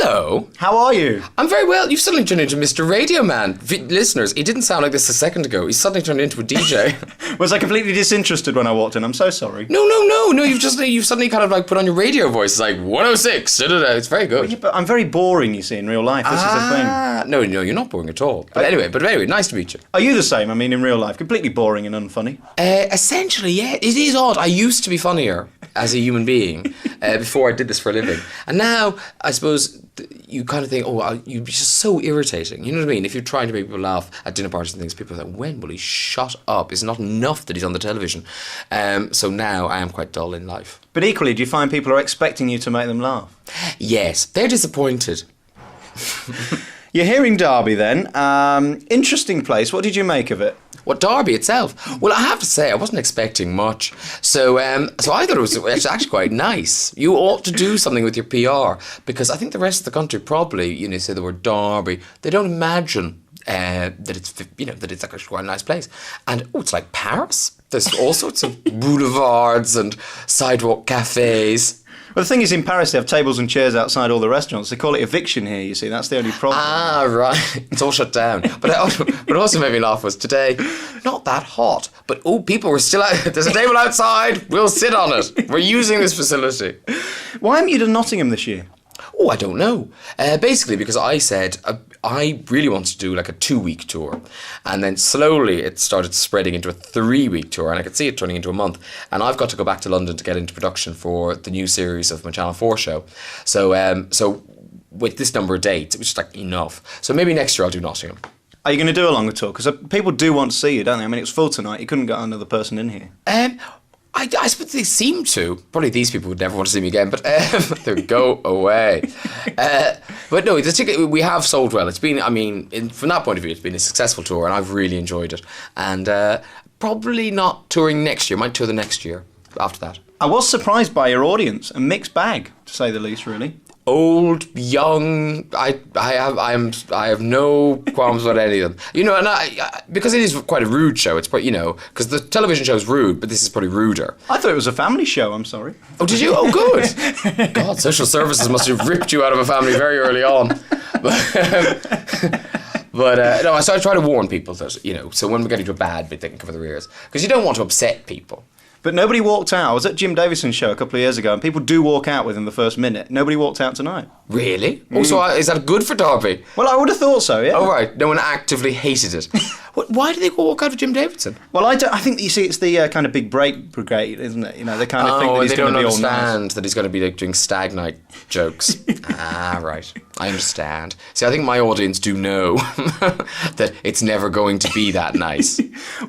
Hello. How are you? I'm very well. You've suddenly turned into Mr. Radio Man. Listeners, he didn't sound like this a second ago. He's suddenly turned into a DJ. Was I completely disinterested when I walked in? I'm so sorry. No. You've suddenly kind of like put on your radio voice. It's like 106. It's very good. Well, yeah, but I'm very boring, you see, in real life. This is the thing. No, you're not boring at all. But anyway, nice to meet you. Are you the same? I mean, in real life, completely boring and unfunny. Essentially, yeah. It is odd. I used to be funnier as a human being before I did this for a living. And now, I suppose, you kind of think, you'd be just so irritating. You know what I mean? If you're trying to make people laugh at dinner parties and things, people are like, when will he shut up? It's not enough that he's on the television. So now I am quite dull in life. But equally, do you find people are expecting you to make them laugh? Yes, they're disappointed. You're here in Derby then. Interesting place. What did you make of it? What, Derby itself? Well, I have to say, I wasn't expecting much. So I thought it was actually quite nice. You ought to do something with your PR, because I think the rest of the country probably, say the word Derby, they don't imagine that it's actually quite a nice place. And, it's like Paris. There's all sorts of boulevards and sidewalk cafes. Well, the thing is, in Paris, they have tables and chairs outside all the restaurants. They call it eviction here, you see. That's the only problem. Ah, right. It's all shut down. But what also made me laugh was today, not that hot, but, people were still out. There's a table outside. We'll sit on it. We're using this facility. Why haven't you done Nottingham this year? I don't know. Basically, because I said I really wanted to do like a 2-week tour. And then slowly it started spreading into a 3-week tour. And I could see it turning into a month. And I've got to go back to London to get into production for the new series of my Channel 4 show. So with this number of dates, it was just like enough. So maybe next year I'll do Nottingham. Are you going to do a longer tour? Because people do want to see you, don't they? I mean, it was full tonight. You couldn't get another person in here. I suppose they seem to. Probably these people would never want to see me again, but they go away. But no, the ticket, we have sold well. It's been, from that point of view, it's been a successful tour, and I've really enjoyed it. And probably not touring next year. Might tour the next year after that. I was surprised by your audience. A mixed bag, to say the least, really. Old, young, I have no qualms about any of them. And because it is quite a rude show, it's probably, because the television show is rude, but this is probably ruder. I thought it was a family show, I'm sorry. Oh, did you? Oh, good. God, social services must have ripped you out of a family very early on. No, so I try to warn people that, so when we get into a bad bit, they can cover their ears. Because you don't want to upset people. But nobody walked out. I was at Jim Davidson's show a couple of years ago, and people do walk out within the first minute. Nobody walked out tonight. Really? So is that good for Derby? Well, I would have thought so, yeah. Oh, right. No one actively hated it. Why did they go walk out of Jim Davidson? Well, I think, you see, it's the kind of big break brigade, isn't it? They kind of think that he's going to be all nice. They don't understand that he's going to be doing stag night jokes. Right. I understand. See, I think my audience do know that it's never going to be that nice.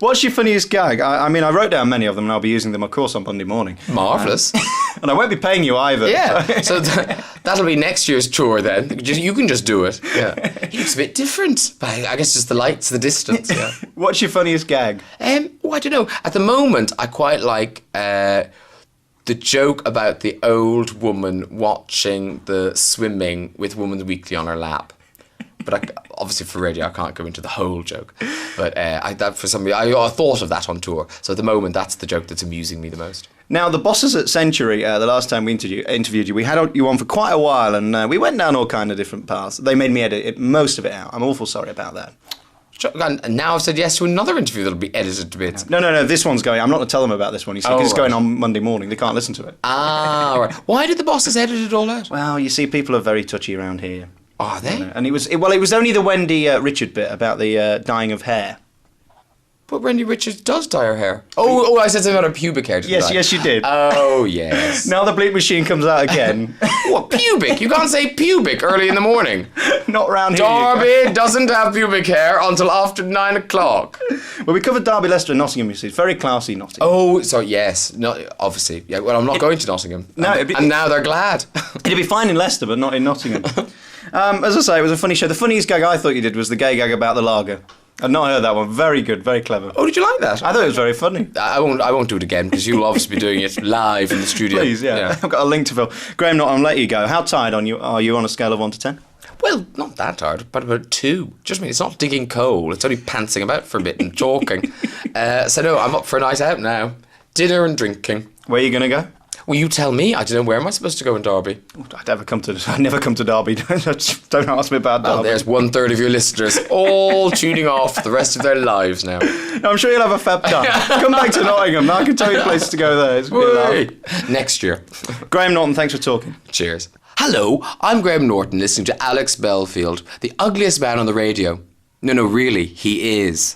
What's your funniest gag? I wrote down many of them, and I'll be using them, of course, on Monday morning. Marvellous. And I won't be paying you either. Yeah, so that'll be next year's tour then. You can just do it. Yeah. He looks a bit different. I guess just the lights, the distance. Yeah. What's your funniest gag? I don't know. At the moment, I quite like the joke about the old woman watching the swimming with Woman's Weekly on her lap. But obviously for radio, I can't go into the whole joke. But I thought of that on tour. So at the moment, that's the joke that's amusing me the most. Now, the bosses at Century, the last time we interviewed you, we had you on for quite a while, and we went down all kind of different paths. They made me edit most of it out. I'm awful sorry about that. And now I've said yes to another interview that'll be edited to bits. No, this one's going. I'm not going to tell them about this one, you see, because it's going on Monday morning. They can't listen to it. Ah, right. Why did the bosses edit it all out? Well, you see, people are very touchy around here. Are they? And it was only the Wendy Richard bit about the dyeing of hair. But Wendy Richards does dye her hair. Oh, I said something about her pubic hair. Yes, you did. Oh, yes. Now the bleep machine comes out again. What, pubic? You can't say pubic early in the morning. Not round here. Derby doesn't have pubic hair until after 9 o'clock. Well, we covered Derby, Leicester and Nottingham, you see. It's very classy, Nottingham. Oh, so yes. Obviously. Yeah, well, I'm not going to Nottingham. No, and now they're glad. It'd be fine in Leicester, but not in Nottingham. As I say, it was a funny show. The funniest gag I thought you did was the gay gag about the lager. I've not heard that one. Very good, very clever. Oh, did you like that? I thought it was very funny. I won't do it again, because you'll obviously be doing it live in the studio. Please, yeah. I've got a link to fill. Graham Norton, I'll let you go. How tired are you on a scale of 1 to 10? Well, not that tired, but about 2. Just it's not digging coal. It's only pantsing about for a bit and talking. So no, I'm up for a night out now. Dinner and drinking. Where are you going to go? Well, you tell me. I don't know. Where am I supposed to go in Derby? I never come to Derby. Don't ask me about Derby. Well, there's 1/3 of your listeners all tuning off for the rest of their lives now. No, I'm sure you'll have a fab time. Come back to Nottingham. I can tell you places to go there. It's good. Next year. Graham Norton, thanks for talking. Cheers. Hello, I'm Graham Norton listening to Alex Belfield, the ugliest man on the radio. No, really, he is.